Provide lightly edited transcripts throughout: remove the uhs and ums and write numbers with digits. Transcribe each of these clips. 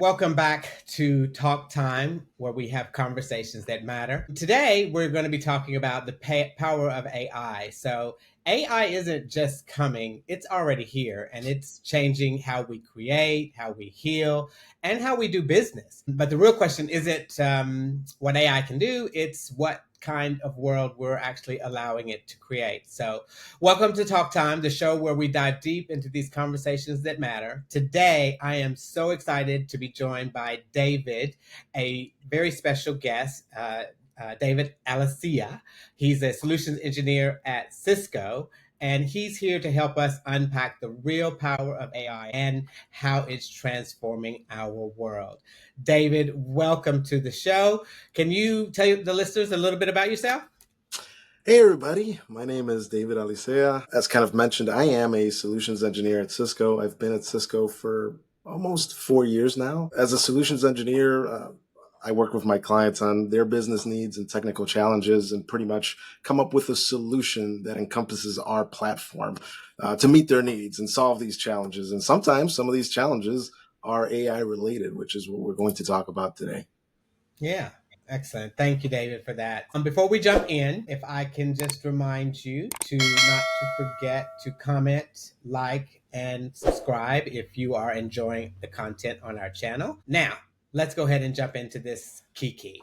Welcome back to Talk Time, where we have conversations that matter. Today, we're going to be talking about the power of AI. So, AI isn't just coming, it's already here, and it's changing how we create, how we heal, and how we do business. But the real question isn't what AI can do, it's what kind of world we're actually allowing it to create. So, welcome to Talk Time, the show where we dive deep into these conversations that matter. Today, I am so excited to be joined by David, a very special guest, David Alicia. He's a solutions engineer at Cisco, and he's here to help us unpack the real power of AI and how it's transforming our world. David, welcome to the show. Can you tell the listeners a little bit about yourself? Hey everybody, my name is David Alicea. As kind of mentioned, I am a solutions engineer at Cisco. I've been at Cisco for almost 4 years now. As a solutions engineer, I work with my clients on their business needs and technical challenges and pretty much come up with a solution that encompasses our platform to meet their needs and solve these challenges. And sometimes some of these challenges are AI related, which is what we're going to talk about today. Yeah. Excellent. Thank you, David, for that. Before we jump in, if I can just remind you to not to forget to comment, like, and subscribe if you are enjoying the content on our channel. Now, let's go ahead and jump into this kiki.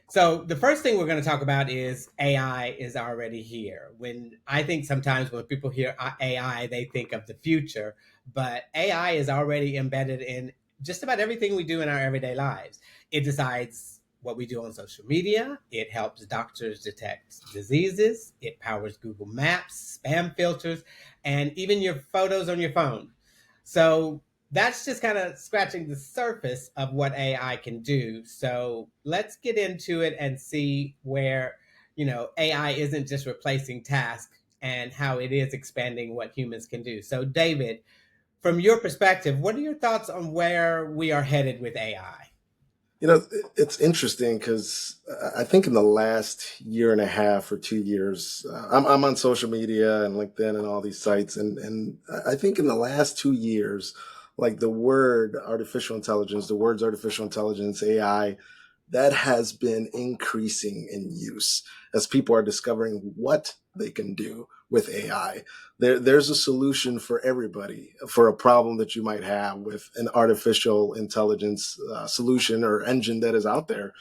So the first thing we're going to talk about is AI is already here. When I think sometimes when people hear AI, they think of the future, but AI is already embedded in just about everything we do in our everyday lives. It decides what we do on social media. It helps doctors detect diseases. It powers Google Maps, spam filters, and even your photos on your phone. So that's just kind of scratching the surface of what AI can do. So let's get into it and see where, AI isn't just replacing tasks and how it is expanding what humans can do. So, David, from your perspective, what are your thoughts on where we are headed with AI? It's interesting because I think in the last year and a half or 2 years, I'm on social media and LinkedIn and all these sites. And I think in the last 2 years, like the word artificial intelligence, the words artificial intelligence, AI, that has been increasing in use as people are discovering what they can do with AI. There's a solution for everybody for a problem that you might have with an artificial intelligence solution or engine that is out there.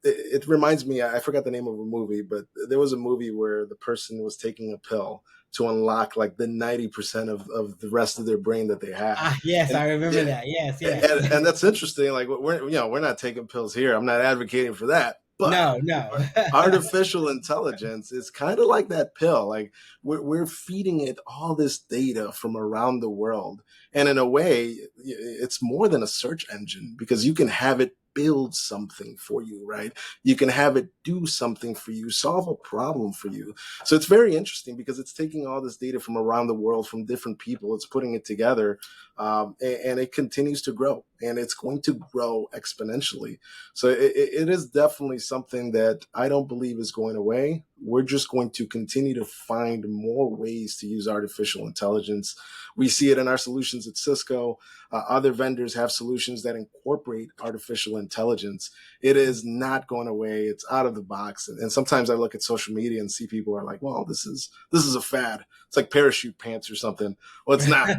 It reminds me, I forgot the name of a movie, but there was a movie where the person was taking a pill to unlock like the 90% of the rest of their brain that they have. Yes, And I remember that. Yes, yes. and that's interesting. Like we're not taking pills here. I'm not advocating for that. But No, no. artificial intelligence is kind of like that pill. Like we're feeding it all this data from around the world. And in a way, it's more than a search engine because you can have it build something for you, right? You can have it do something for you, solve a problem for you. So it's very interesting because it's taking all this data from around the world, from different people, it's putting it together, and it continues to grow, and it's going to grow exponentially. So it is definitely something that I don't believe is going away. We're just going to continue to find more ways to use artificial intelligence. We see it in our solutions at Cisco. Other vendors have solutions that incorporate artificial intelligence. It is not going away. It's out of the box. And sometimes I look at social media and see people are like, well, this is a fad. It's like parachute pants or something. Well, it's not.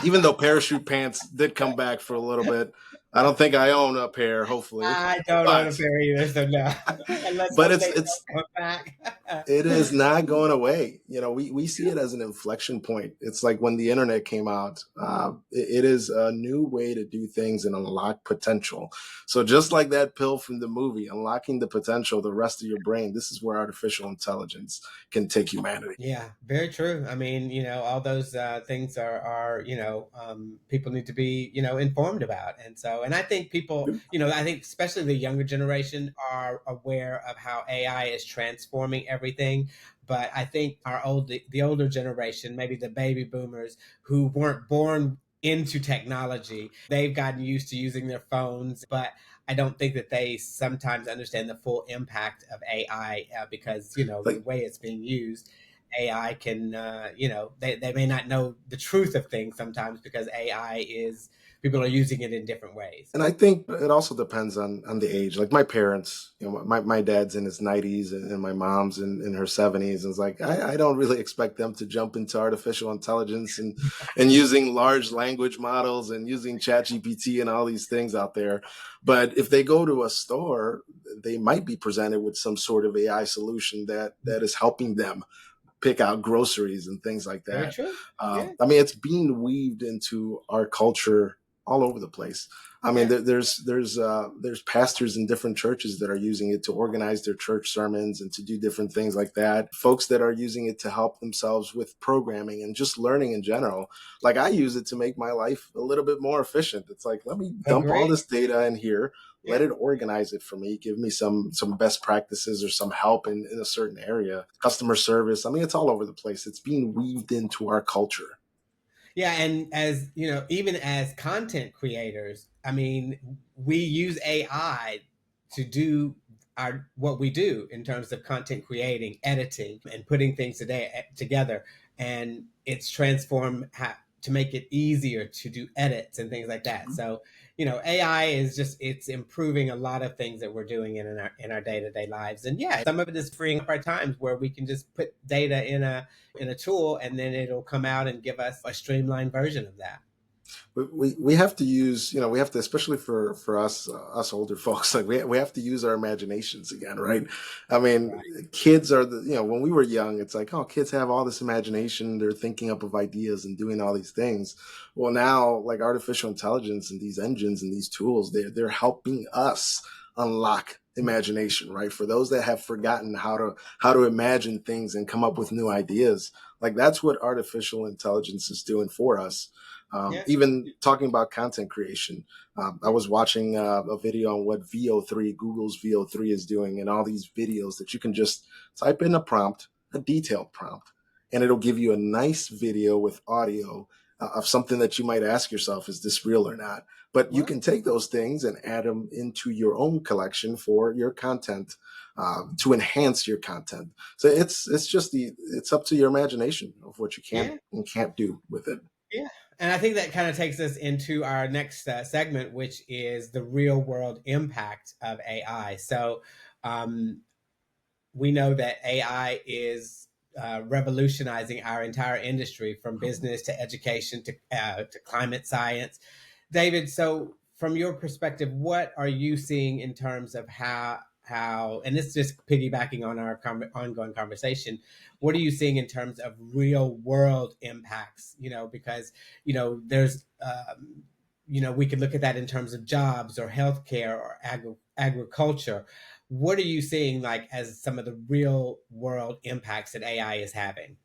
Even though parachute pants did come back for a little bit. I don't think I own a pair, hopefully. I don't own a But pair either, so no. And let's but hope it's they it's don't come back. it is not going away. We see it as an inflection point. It's like when the internet came out. It is a new way to do things and unlock potential. So just like that pill from the movie, unlocking the potential, the rest of your brain, this is where artificial intelligence can take humanity. Yeah, very true. I mean, all those things are, people need to be, informed about. And I think people, I think especially the younger generation are aware of how AI is transforming everything. But I think the older generation, maybe the baby boomers who weren't born into technology, they've gotten used to using their phones. But I don't think that they sometimes understand the full impact of AI, because the Like, way it's being used. AI can, they may not know the truth of things sometimes because AI is, people are using it in different ways. and I think it also depends on the age. Like my parents, my dad's in his 90s and my mom's in her 70s. And it's like I don't really expect them to jump into artificial intelligence and using large language models and using ChatGPT and all these things out there. But if they go to a store, they might be presented with some sort of AI solution that is helping them pick out groceries and things like Very that. true. Yeah. I mean, it's being weaved into our culture all over the place. I mean, Yeah. there's pastors in different churches that are using it to organize their church sermons and to do different things like that. Folks that are using it to help themselves with programming and just learning in general. Like I use it to make my life a little bit more efficient. It's like, let me dump all Agree. this data in here, let Yeah. it organize it for me, give me some best practices or some help in a certain area, customer service. I mean, it's all over the place. It's being weaved into our culture. Yeah, and as even as content creators, I mean, we use AI to do our what we do in terms of content creating, editing, and putting things together, and it's transformed to make it easier to do edits and things like that. So, AI is just, it's improving a lot of things that we're doing in our day-to-day lives. And yeah, some of it is freeing up our times where we can just put data in a tool, and then it'll come out and give us a streamlined version of that. We have to use, we have to, especially for us us older folks, like we have to use our imaginations again, right? I mean, Right. kids are the, when we were young, it's like, oh, kids have all this imagination, they're thinking up of ideas and doing all these things. Well, now, like artificial intelligence and these engines and these tools, they're helping us unlock imagination, right? For those that have forgotten how to imagine things and come up with new ideas, like that's what artificial intelligence is doing for us. Yeah. Even talking about content creation, I was watching a video on what VO3, Google's VO3 is doing, and all these videos that you can just type in a prompt, a detailed prompt, and it'll give you a nice video with audio of something that you might ask yourself, is this real or not? But you Well, can take those things and add them into your own collection for your content, to enhance your content. So it's just it's up to your imagination of what you can yeah. and can't do with it. Yeah. And I think that kind of takes us into our next segment, which is the real world impact of AI. So, um, we know that AI is revolutionizing our entire industry, from business to education to climate science. David, so from your perspective, what are you seeing in terms of how, and this is just piggybacking on our ongoing conversation, what are you seeing in terms of real world impacts? Because there's we could look at that in terms of jobs or healthcare or agriculture. What are you seeing like as some of the real world impacts that AI is having?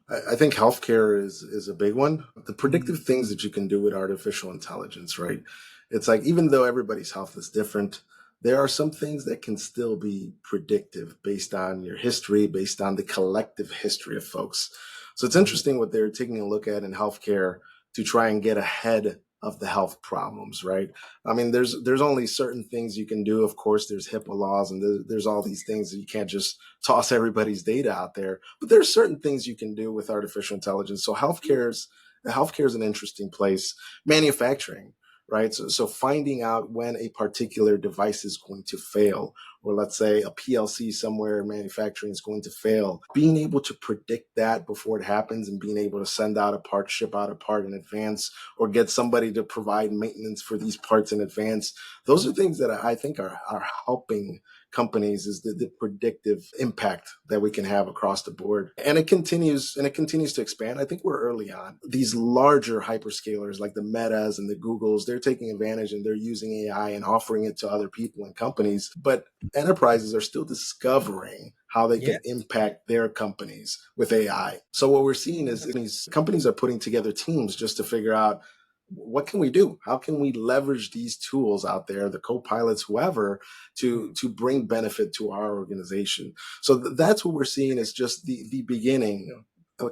I think healthcare is a big one. The Mhm. predictive things that you can do with artificial intelligence, right? It's like even though everybody's health is different, there are some things that can still be predictive based on your history, based on the collective history of folks. So it's Mhm. interesting what they're taking a look at in healthcare to try and get ahead of the health problems, right? I mean, there's only certain things you can do. Of course, there's HIPAA laws and there's all these things that you can't just toss everybody's data out there. But there's certain things you can do with artificial intelligence. So healthcare is an interesting place. Manufacturing, right? So finding out when a particular device is going to fail, or let's say a PLC somewhere in manufacturing is going to fail, being able to predict that before it happens and being able to send out a part, ship out a part in advance, or get somebody to provide maintenance for these parts in advance. Those are things that I think are helping companies, is the predictive impact that we can have across the board. And it continues to expand. I think we're early on. These larger hyperscalers like the Metas and the Googles, they're taking advantage and they're using AI and offering it to other people and companies. But enterprises are still discovering how they Yeah. can impact their companies with AI. So what we're seeing is these companies are putting together teams just to figure out, what can we do? How can we leverage these tools out there, the co-pilots, whoever, to Mhm. bring benefit to our organization? So that's what we're seeing is just the beginning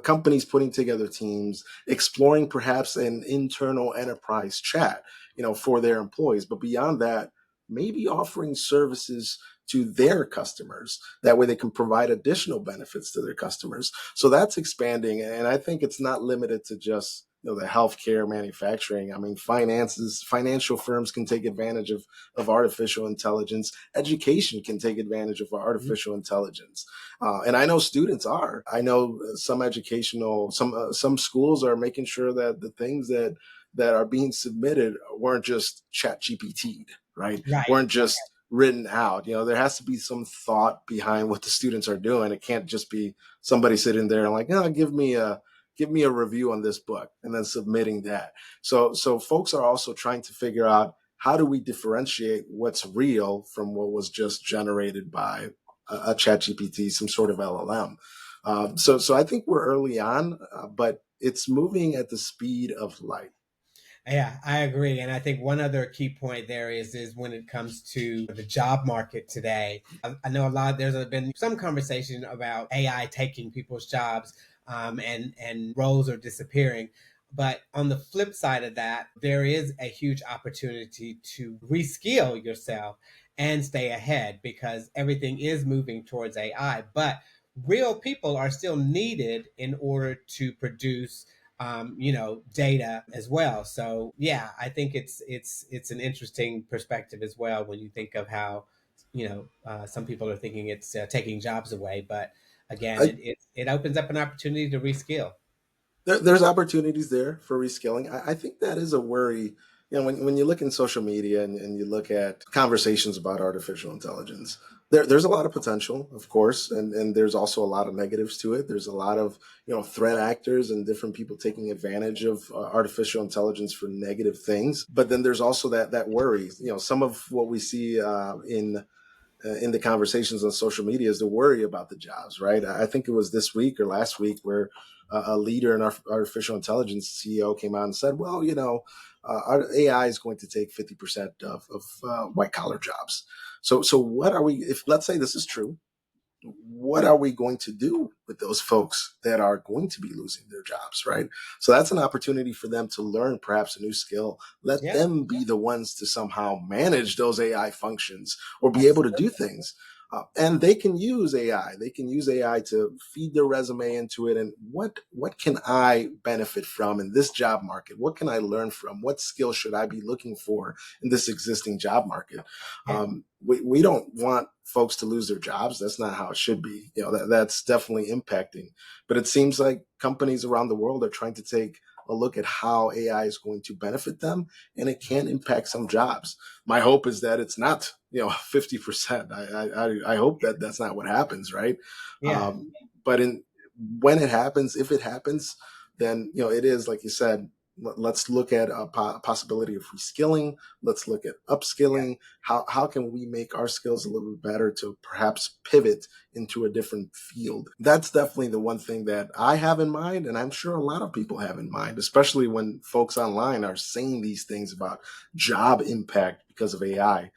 companies putting together teams, exploring perhaps an internal enterprise chat, for their employees. But beyond that, maybe offering services to their customers. That way they can provide additional benefits to their customers. So that's expanding. And I think it's not limited to just the healthcare, manufacturing. I mean, financial firms can take advantage of artificial intelligence. Education can take advantage of Mhm. artificial intelligence. And I know students are. I know some schools are making sure that the things that are being submitted weren't just chat GPT'd, right? Right. Weren't just written out. There has to be some thought behind what the students are doing. It can't just be somebody sitting there and like, oh, give me a review on this book and then submitting that. So folks are also trying to figure out, how do we differentiate what's real from what was just generated by a chat GPT, some sort of LLM. So I think we're early on, but it's moving at the speed of light. Yeah, I agree. And I think one other key point there is when it comes to the job market today. I know a lot, there's been some conversation about AI taking people's jobs, and roles are disappearing. But on the flip side of that, there is a huge opportunity to reskill yourself and stay ahead because everything is moving towards AI. But real people are still needed in order to produce data as well. So yeah, I think it's an interesting perspective as well when you think of how some people are thinking it's taking jobs away, but again, I, it opens up an opportunity to reskill. there's opportunities there for reskilling. I think that is a worry. When you look in social media and you look at conversations about artificial intelligence, there's a lot of potential, of course, and there's also a lot of negatives to it. There's a lot of threat actors and different people taking advantage of artificial intelligence for negative things. But then there's also that worry. Some of what we see in the conversations on social media is the worry about the jobs, right? I think it was this week or last week where a leader in our artificial intelligence CEO came out and said, well, our AI is going to take 50% of white collar jobs. So what are we, if let's say this is true, what are we going to do with those folks that are going to be losing their jobs, right? So that's an opportunity for them to learn perhaps a new skill. Let Yeah, them be the ones to somehow manage those AI functions or be able to do absolutely. things. And they can use AI. They can use AI to feed their resume into it. And what can I benefit from in this job market? What can I learn from? What skills should I be looking for in this existing job market? Yeah. We don't want folks to lose their jobs. That's not how it should be. That's definitely impacting. But it seems like companies around the world are trying to take a look at how AI is going to benefit them, and it can impact some jobs. My hope is that it's not 50%. I hope that that's not what happens, right? Yeah. Um, but when it happens, if it happens, then it is like you said. Let's look at a possibility of reskilling. Let's look at upskilling. How can we make our skills a little bit better to perhaps pivot into a different field? That's definitely the one thing that I have in mind, and I'm sure a lot of people have in mind, especially when folks online are saying these things about job impact because of AI.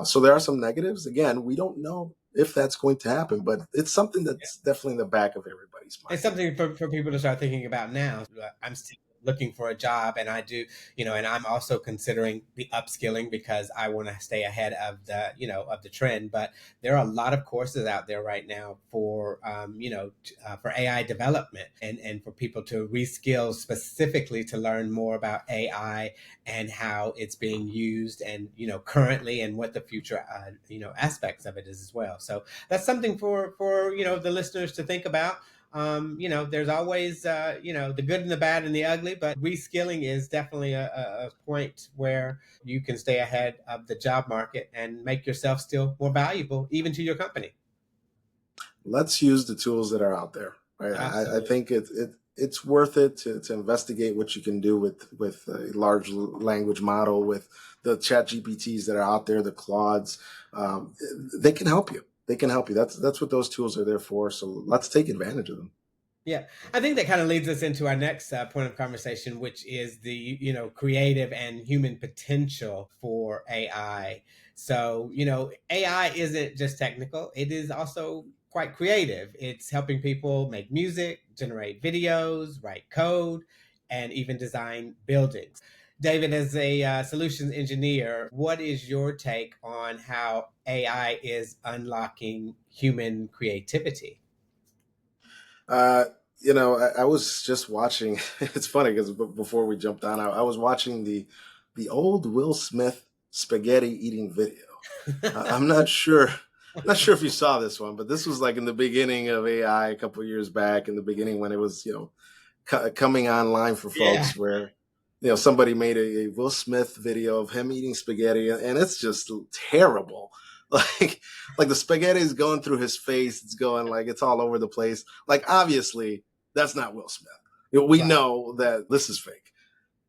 So there are some negatives. Again, we don't know if that's going to happen, but it's something that's definitely in the back of everybody's It's mind. something for people to start thinking about now. I'm still looking for a job, and I do, and I'm also considering the upskilling because I want to stay ahead of the trend. But there are a lot of courses out there right now for, for AI development and for people to reskill specifically to learn more about AI and how it's being used and, currently and what the future, aspects of it is as well. So that's something for, the listeners to think about. There's always the good and the bad and the ugly, but reskilling is definitely a point where you can stay ahead of the job market and make yourself still more valuable even to your company. Let's use the tools that are out there. Right? I Absolutely. think it's worth it to investigate what you can do with a large language model, with the chat GPTs that are out there, the Claudes. Um, they can help you. They can help you. That's what those tools are there for. So let's take advantage of them. Yeah, I think that kind of leads us into our next point of conversation, which is the creative and human potential for AI. So AI isn't just technical; it is also quite creative. It's helping people make music, generate videos, write code, and even design buildings. David, as a solutions engineer, what is your take on how AI is unlocking human creativity? Uh, I was just watching. It's funny because before we jumped on, I was watching the old Will Smith spaghetti eating video. I'm not sure if you saw this one, but this was like in the beginning of AI a couple of years back. In the beginning, when it was coming online for Yeah. folks, where somebody made a Will Smith video of him eating spaghetti, and it's just terrible. Like like the spaghetti is going through his face. It's going like it's all over the place. Like obviously that's not Will Smith. We Right. know that this is fake.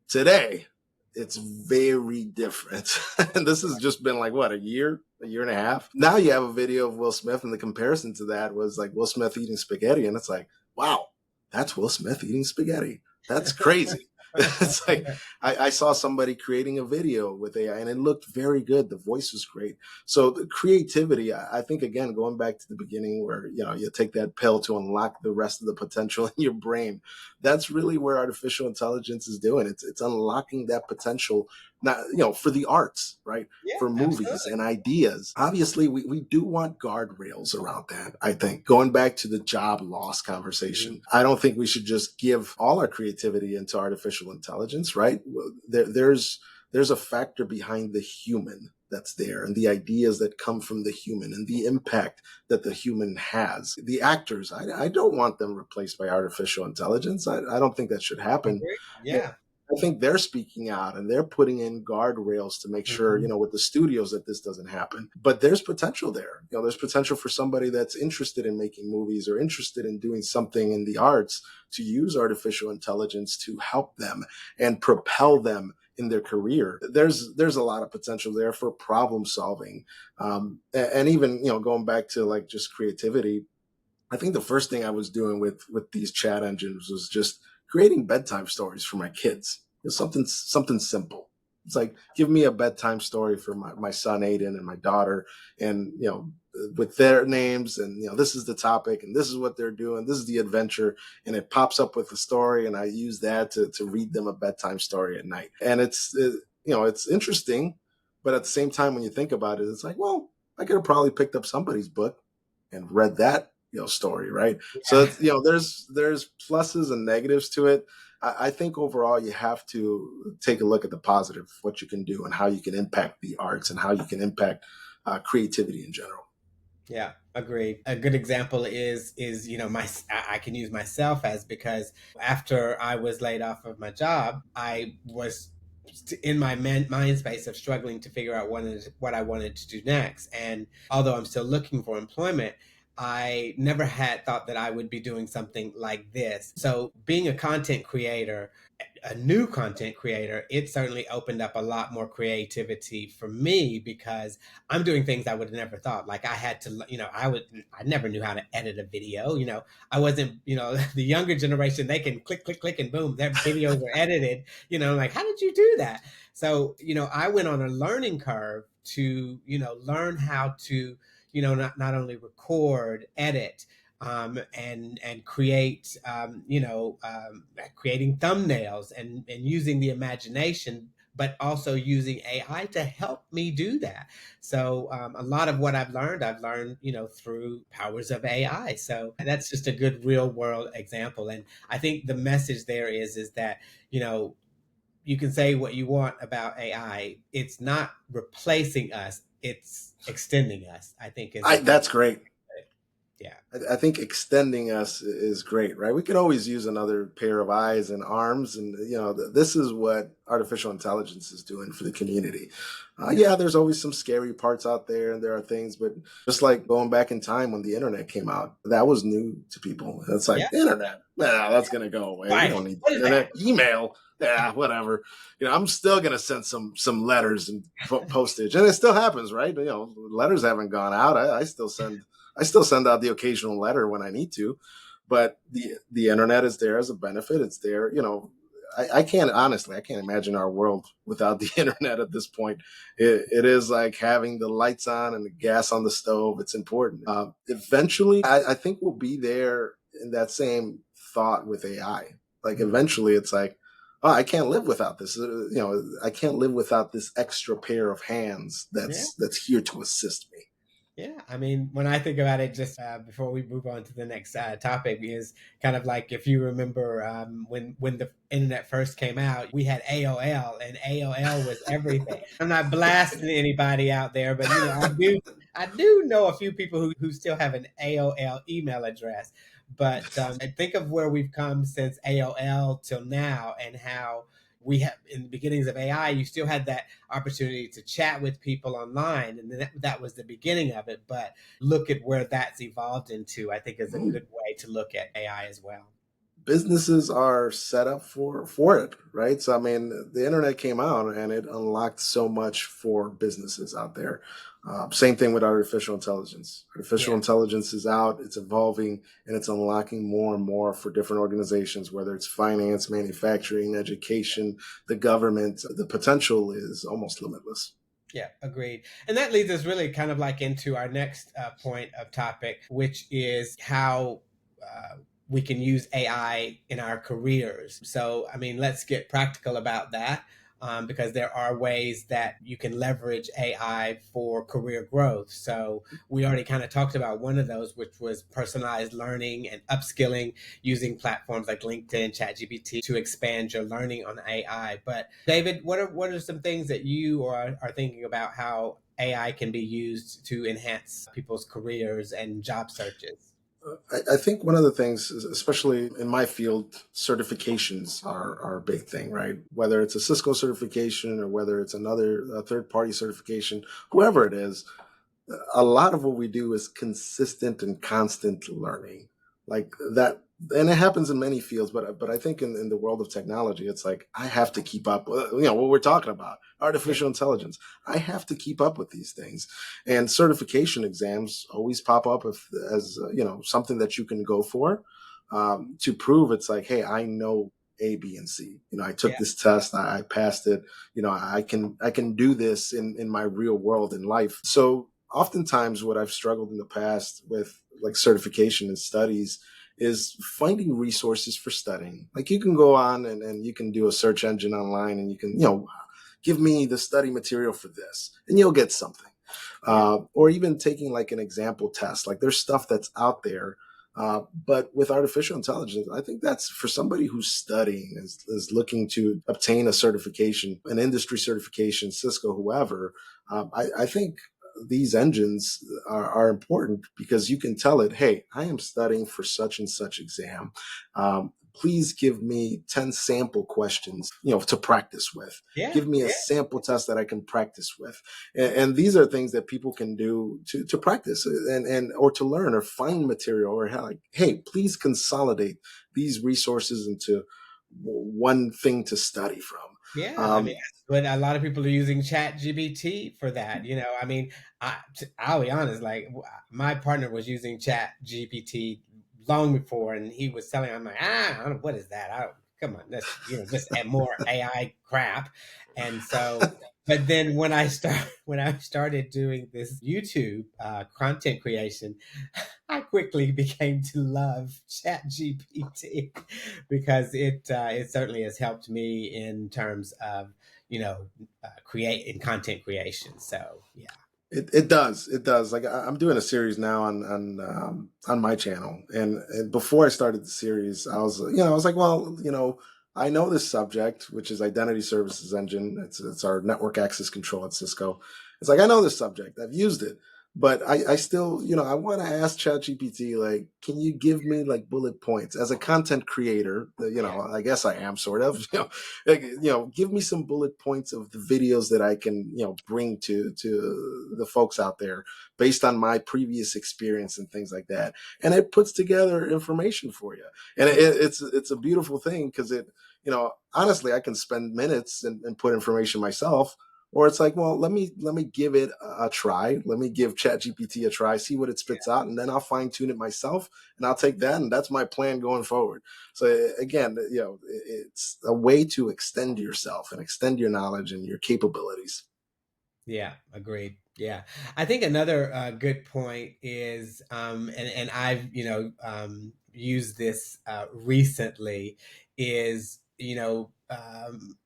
Today, it's very different. And this has just been like what, a year and a half. Now you have a video of Will Smith, and the comparison to that was like Will Smith eating spaghetti, and it's like, wow, that's Will Smith eating spaghetti. That's crazy. It's like I saw somebody creating a video with AI, and it looked very good. The voice was great. So the creativity, I think, again, going back to the beginning, where you take that pill to unlock the rest of the potential in your brain. That's really where artificial intelligence is doing. It's unlocking that potential, not for the arts, right? Yeah, For movies absolutely. and ideas. Obviously, we do want guardrails around that. I think going back to the job loss Mhm. conversation, I don't think we should just give all our creativity into artificial intelligence, right? There's a factor behind the human that's there, and the ideas that come from the human, and the impact that the human has. The actors, I don't want them replaced by artificial intelligence. I don't think that should happen. Agree. Yeah, Yeah. I think they're speaking out and they're putting in guardrails to make sure, Mhm. with the studios, that this doesn't happen. But there's potential there. There's potential for somebody that's interested in making movies or interested in doing something in the arts to use artificial intelligence to help them and propel them in their career. There's a lot of potential there for problem solving, and even going back to like just creativity. I think the first thing I was doing with these chat engines was just creating bedtime stories for my kids. Something simple. It's like, give me a bedtime story for my son Aiden and my daughter, and with their names, and this is the topic, and this is what they're doing, this is the adventure, and it pops up with the story, and I use that to read them a bedtime story at night. And it's interesting, but at the same time, when you think about it, it's like, well, I could have probably picked up somebody's book and read that story, right? So Yeah. it's, there's pluses and negatives to it. I think overall you have to take a look at the positive, what you can do and how you can impact the arts and how you can impact creativity in general. Yeah, agreed. A good example is I can use myself as, because after I was laid off of my job, I was in my mind space of struggling to figure out what I wanted to do next. And although I'm still looking for employment, I never had thought that I would be doing something like this. So being a content creator, a new content creator, it certainly opened up a lot more creativity for me, because I'm doing things I would have never thought. Like I had to, I never knew how to edit a video. I wasn't, the younger generation, they can click, click, click, and boom, their videos are edited. Like, how did you do that? So, I went on a learning curve to, learn how to, not only record, edit, and create, creating thumbnails, and using the imagination, but also using AI to help me do that. So a lot of what I've learned, through powers of AI. So that's just a good real world example. And I think the message there is that, you know, you can say what you want about AI. It's not replacing us. It's extending us, I think is the best. That's great. Yeah. I think extending us is great, right? We could always use another pair of eyes and arms, and this is what artificial intelligence is doing for the community. Yeah. Yeah, there's always some scary parts out there, and there are things, but just like going back in time when the internet came out, that was new to people. It's Yeah. like internet, nah, that's gonna go away. We Right. don't need What the is that? internet. Email, yeah, whatever. I'm still gonna send some letters and postage, and it still happens, right? Letters haven't gone out. I still send out the occasional letter when I need to, but the internet is there as a benefit. It's there. I can't, honestly, I can't imagine our world without the internet at this point. It is like having the lights on and the gas on the stove. It's important. Eventually, I think we'll be there in that same thought with AI. Like Mm. eventually, it's like, oh, I can't live without this. I can't live without this extra pair of hands Yeah. that's here to assist me. Yeah, I mean, when I think about it, just before we move on to the next topic, is kind of like if you remember when the internet first came out, we had AOL, and AOL was everything. I'm not blasting anybody out there, but I do know a few people who still have an AOL email address. But I think of where we've come since AOL till now, and how we have in the beginnings of AI, you still had that opportunity to chat with people online, and that was the beginning of it. But look at where that's evolved into. I think is a Mm. good way to look at AI as well. Businesses are set up for it, right? So I mean, the internet came out and it unlocked so much for businesses out there. Same thing with artificial intelligence. Artificial Yeah. intelligence is out, it's evolving, and it's unlocking more and more for different organizations, whether it's finance, manufacturing, education, the government. The potential is almost limitless. Yeah, agreed. And that leads us really kind of like into our next point of topic, which is how we can use AI in our careers. So, I mean, let's get practical about that. Because there are ways that you can leverage AI for career growth. So, we already kind of talked about one of those, which was personalized learning and upskilling using platforms like LinkedIn, ChatGPT to expand your learning on AI. But David, what are some things that you are thinking about how AI can be used to enhance people's careers and job searches? I think one of the things, especially in my field, certifications are a big thing, right? Whether it's a Cisco certification or whether it's another third party certification, whoever it is, a lot of what we do is consistent and constant learning, like that. And it happens in many fields, but I think in the world of technology, it's like I have to keep up, what we're talking about, Yeah, artificial intelligence. I have to keep up with these things, and certification exams always pop up as something that you can go for, to prove it's like, hey, I know A, B, and C. I took yeah, this test, I passed it. I can do this in my real world in life. So oftentimes what I've struggled in the past with, like, certification and studies, is finding resources for studying. Like, you can go on and you can do a search engine online and you can, give me the study material for this, and you'll get something. yeah, Or even taking like an example test. Like, there's stuff that's out there. But with artificial intelligence, I think that's for somebody who's studying, is looking to obtain a certification, an industry certification, Cisco, whoever. I think these engines are important because you can tell it, hey, I am studying for such and such exam. Please give me 10 sample questions, to practice with. yeah, Give me a sample test that I can practice with. And these are things that people can do to practice and or to learn or find material, or like, hey, please consolidate these resources into one thing to study from. yeah. I mean, Um, but a lot of people are using Chat GBT for that. I mean, I'll be honest. Like my partner was using Chat GPT long before, and he was telling. I'm like, I don't know what is that. I don't come on. That's just add more AI crap. And so, but then when I started doing this YouTube content creation, I quickly became to love Chat GPT because it certainly has helped me in terms of create in content creation. So yeah, it does. Like, I'm doing a series now on my channel, and before I started the series, I was like, well, I know this subject, which is identity services engine. It's our network access control at Cisco. It's like, I know this subject, I've used it, but I still, I want to ask ChatGPT, like, can you give me like bullet points as a content creator? yeah, I guess I am sort of. Like, give me some bullet points of the videos that I can, bring to the folks out there based on my previous experience and things like that. And it puts together information for you, and it's a beautiful thing because honestly, I can spend minutes and put information myself. Or it's like, well, let me give it a try. Let me give ChatGPT a try, see what it spits out, and then I'll fine tune it myself, and I'll take that, and that's my plan going forward. So again, it's a way to extend yourself and extend your knowledge and your capabilities. Yeah, agreed. Yeah, I think another good point is, and I've used this recently, is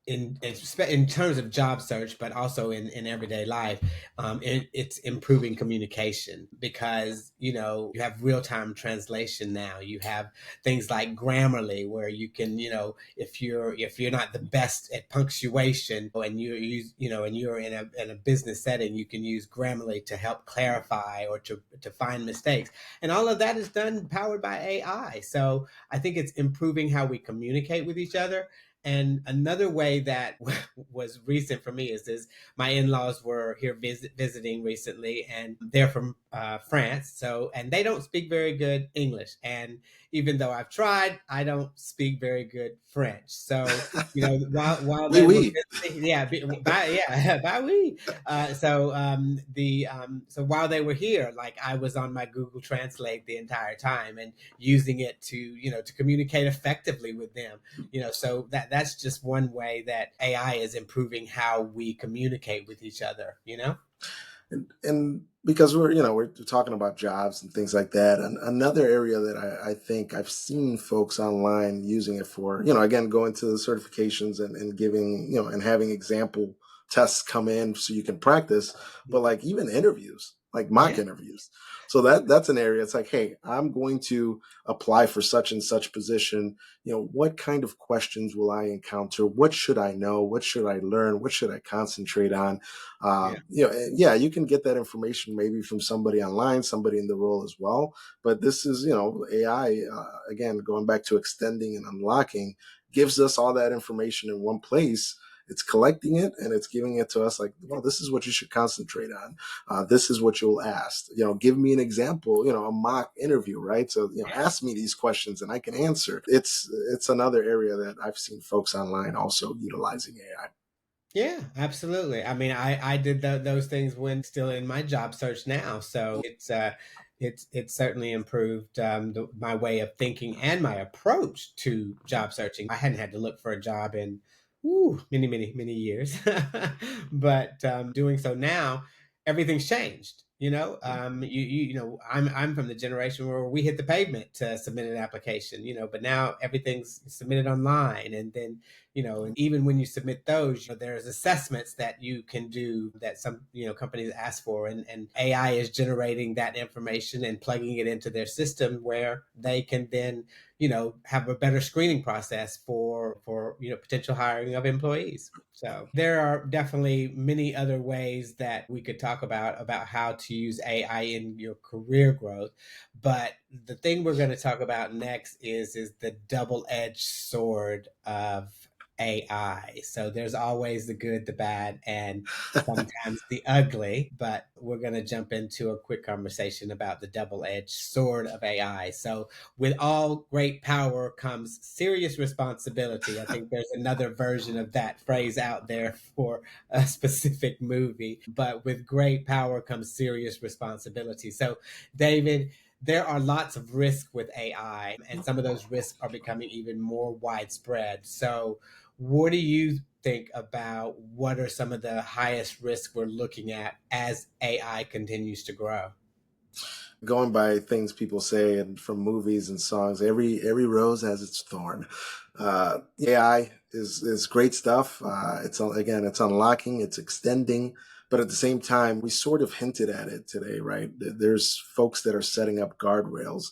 in terms of job search, but also in everyday life, it's improving communication because you have real time translation now. You have things like Grammarly where you can if you're not the best at punctuation and you use and you're in a business setting, you can use Grammarly to help clarify or to find mistakes, and all of that is done powered by AI. So I think it's improving how we communicate with each other. And another way that was recent for me is this: my in-laws were here visiting recently, and they're from France, so and they don't speak very good English, and even though I've tried, I don't speak very good French. So while Oui, they were oui. visiting, yeah, yeah, bye we. So while they were here, like I was on my Google Translate the entire time and using it to communicate effectively with them. So that's just one way that AI is improving how we communicate with each other. And because we're talking about jobs and things like that, and another area that I think I've seen folks online using it for, again, going to the certifications and giving, and having example tests come in so you can practice, but like even interviews, like mock Yeah. interviews. So that's an area. It's like, hey, I'm going to apply for such and such position. What kind of questions will I encounter? What should I know? What should I learn? What should I concentrate on? Yeah. Yeah, you can get that information maybe from somebody online, somebody in the role as well. But this is, AI, again, going back to extending and unlocking, gives us all that information in one place. It's collecting it and it's giving it to us like, well, this is what you should concentrate on. This is what you'll ask. Give me an example, a mock interview, right? So, Yeah. ask me these questions and I can answer. It's another area that I've seen folks online also utilizing AI. Yeah, absolutely. I mean, I did those things when still in my job search now, so it's certainly improved my way of thinking and my approach to job searching. I hadn't had to look for a job in many, many, many years, but doing so now, everything's changed. I'm from the generation where we hit the pavement to submit an application. But now everything's submitted online, and then and even when you submit those, there's assessments that you can do that some companies ask for, and AI is generating that information and plugging it into their system where they can then have a better screening process for potential hiring of employees. So there are definitely many other ways that we could talk about how to use AI in your career growth, but the thing we're going to talk about next is the double-edged sword of AI. So there's always the good, the bad, and sometimes the ugly. But we're going to jump into a quick conversation about the double edged sword of AI. So, with all great power comes serious responsibility. I think there's another version of that phrase out there for a specific movie. But with great power comes serious responsibility. So, David, there are lots of risk with AI, and some of those risks are becoming even more widespread. So, what do you think about what are some of the highest risks we're looking at as AI continues to grow? Going by things people say and from movies and songs, every rose has its thorn. AI is great stuff. It's unlocking, it's extending, but at the same time, we sort of hinted at it today, right? There's folks that are setting up guardrails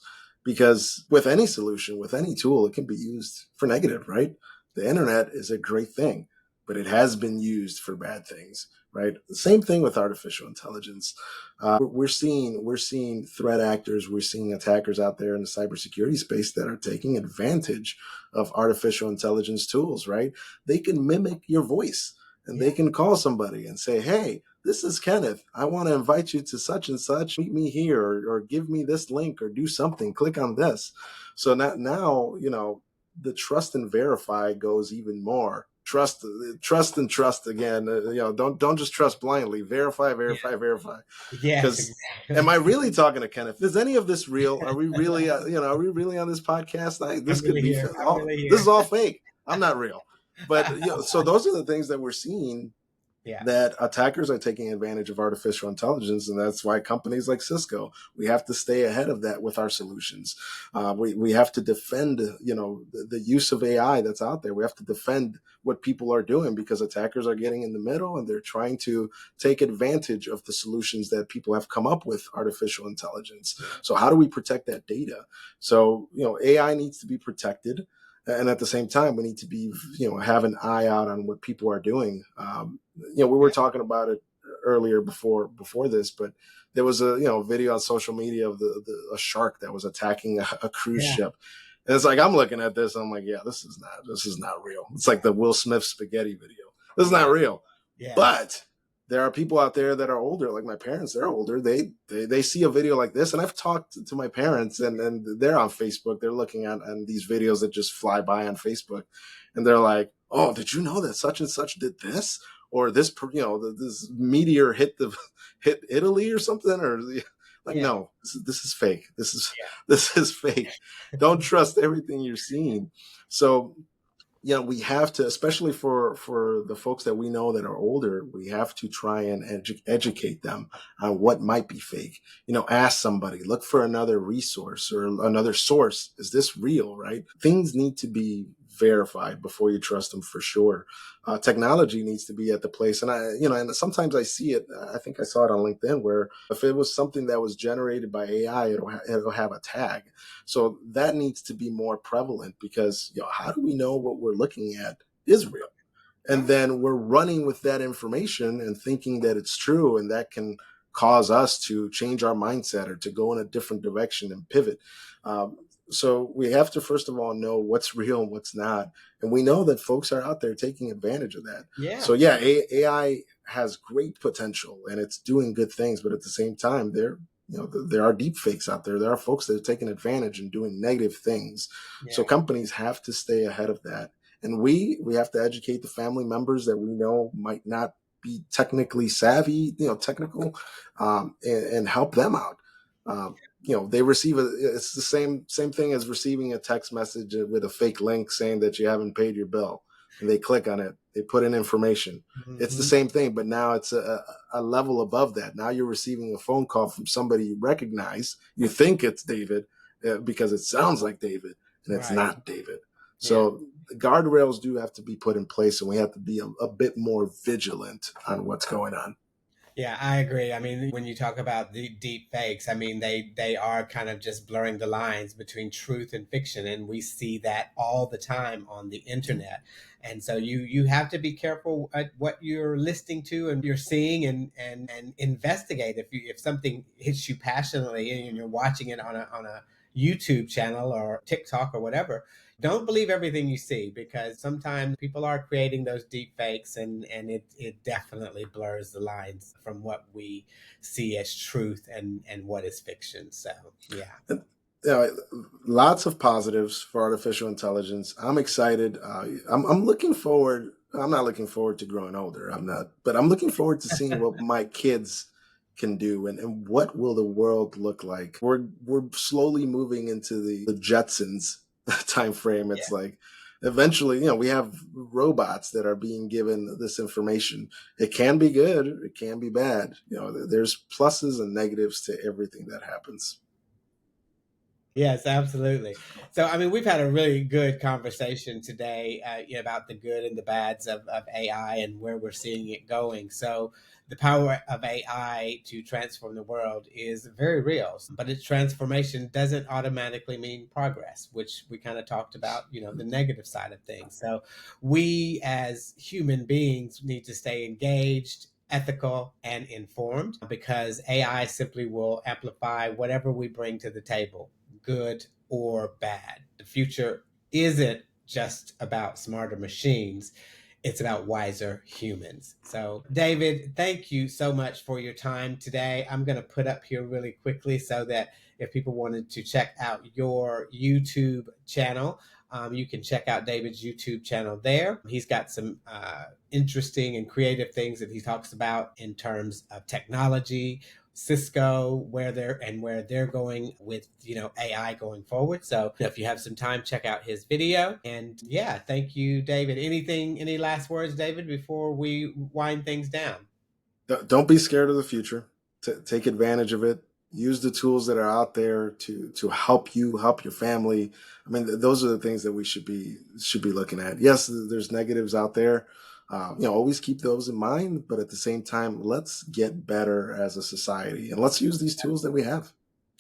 because with any solution, with any tool, it can be used for negative, right? The internet is a great thing, but it has been used for bad things, right? The same thing with artificial intelligence. We're seeing threat actors, we're seeing attackers out there in the cybersecurity space that are taking advantage of artificial intelligence tools, right? They can mimic your voice and they Yeah. can call somebody and say, hey, this is Kenneth. I want to invite you to such and such. Meet me here, or give me this link, or do something. Click on this. So now, the trust and verify goes even more. trust, trust, and trust again. Don't just trust blindly. Verify, Yeah. verify, verify. Yes, Because am exactly. I really talking to Kenneth? Is any of this real? Are we really, are we really on this podcast? This I'm could really be here. I'm all. really This here. is all fake. I'm not real. But so those are the things that we're seeing, Yeah. that attackers are taking advantage of artificial intelligence, and that's why companies like Cisco, we have to stay ahead of that with our solutions. We have to defend, the use of AI that's out there. We have to defend what people are doing, because attackers are getting in the middle and they're trying to take advantage of the solutions that people have come up with artificial intelligence. Yeah. So how do we protect that data? So AI needs to be protected, and at the same time we need to be, have an eye out on what people are doing. We were Yeah. talking about it earlier before this, but there was a video on social media of a shark that was attacking a cruise Yeah. ship. And it's like, I'm looking at this, I'm like, yeah, this is not real. It's like the Will Smith spaghetti video. This is not real. Yes. But there are people out there that are older, like my parents. They're older. They see a video like this, and I've talked to my parents, and they're on Facebook. They're looking at these videos that just fly by on Facebook, and they're like, "Oh, did you know that such and such did this, or this? This meteor hit Italy or something?" Or like, Yeah. no, this is fake. Yeah. This is fake. Don't trust everything you're seeing. So we have to, especially for the folks that we know that are older, we have to try and educate them on what might be fake. Ask somebody, look for another resource or another source. Is this real? Right? Things need to be verified before you trust them, for sure. Technology needs to be at the place, and and sometimes I see it. I think I saw it on LinkedIn, where if it was something that was generated by AI, it'll have a tag. So that needs to be more prevalent, because how do we know what we're looking at is real? And Right. then we're running with that information and thinking that it's true, and that can cause us to change our mindset or to go in a different direction and pivot. Um, so we have to first of all know what's real and what's not, and we know that folks are out there taking advantage of that. Yeah. So yeah, AI has great potential and it's doing good things, but at the same time, there are deep fakes out there. There are folks that are taking advantage and doing negative things. So Yeah. companies have to stay ahead of that, and we have to educate the family members that we know might not be technically savvy, technical, and help them out. They receive it's the same thing as receiving a text message with a fake link saying that you haven't paid your bill, and they click on it, they put in information. It's the Hmm. same thing, but now it's a level above that. Now you're receiving a phone call from somebody you recognize. You think it's David, because it sounds like David, and it's Right. not David. Yeah. So guardrails do have to be put in place, and we have to be a bit more vigilant on what's going on. Yeah, I agree. I mean, when you talk about the deep fakes, I mean they are kind of just blurring the lines between truth and fiction, and we see that all the time on the internet. And so you have to be careful at what you're listening to and you're seeing, and investigate if something hits you passionately and you're watching it on a YouTube channel or TikTok or whatever. Don't believe everything you see, because sometimes people are creating those deep fakes, and it definitely blurs the lines from what we see as truth and what is fiction. So yeah. And, uh, Lots of positives for artificial intelligence. I'm excited. I'm looking forward. I'm not looking forward to growing older. I'm not, but I'm looking forward to seeing what my kids can do, and what will the world look like. We're slowly moving into the Jetsons time frame. Yeah. It's like eventually, we have robots that are being given this information. It can be good, it can be bad. There's pluses and negatives to everything that happens. Yes, absolutely. So, I mean, we've had a really good conversation today, about the good and the bads of AI and where we're seeing it going. So, the power of AI to transform the world is very real, but its transformation doesn't automatically mean progress, which we kind of talked about, the negative side of things. So, we as human beings need to stay engaged, ethical, and informed, because AI simply will amplify whatever we bring to the table, good or bad. The future isn't just about smarter machines, it's about wiser humans. So, David, thank you so much for your time today. I'm going to put up here really quickly so that if people wanted to check out your YouTube channel, You can check out David's YouTube channel there. He's got some interesting and creative things that he talks about in terms of technology, Cisco, where they're going with AI going forward. So if you have some time, check out his video. And yeah, thank you, David. Any last words, David, before we wind things down? Don't be scared of the future. Take advantage of it. Use the tools that are out there to help you, help your family. I mean, those are the things that we should be looking at. Yes, there's negatives out there. Always keep those in mind, but at the same time, let's get better as a society and let's use these tools that we have.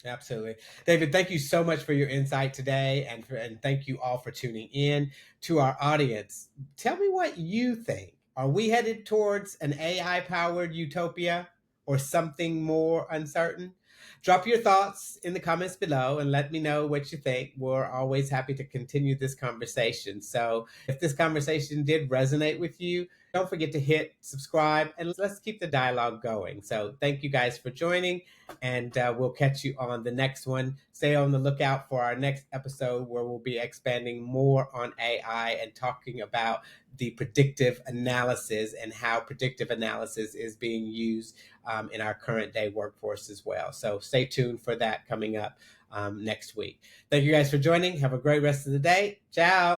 Absolutely. David, thank you so much for your insight today, and thank you all for tuning in. To our audience, tell me what you think. Are we headed towards an AI powered utopia or something more uncertain? Drop your thoughts in the comments below and let me know what you think. We're always happy to continue this conversation. So, if this conversation did resonate with you, don't forget to hit subscribe and let's keep the dialogue going. So, thank you guys for joining, and we'll catch you on the next one. Stay on the lookout for our next episode where we'll be expanding more on AI and talking about the predictive analysis and how predictive analysis is being used in our current day workforce as well. So stay tuned for that coming up next week. Thank you guys for joining. Have a great rest of the day. Ciao.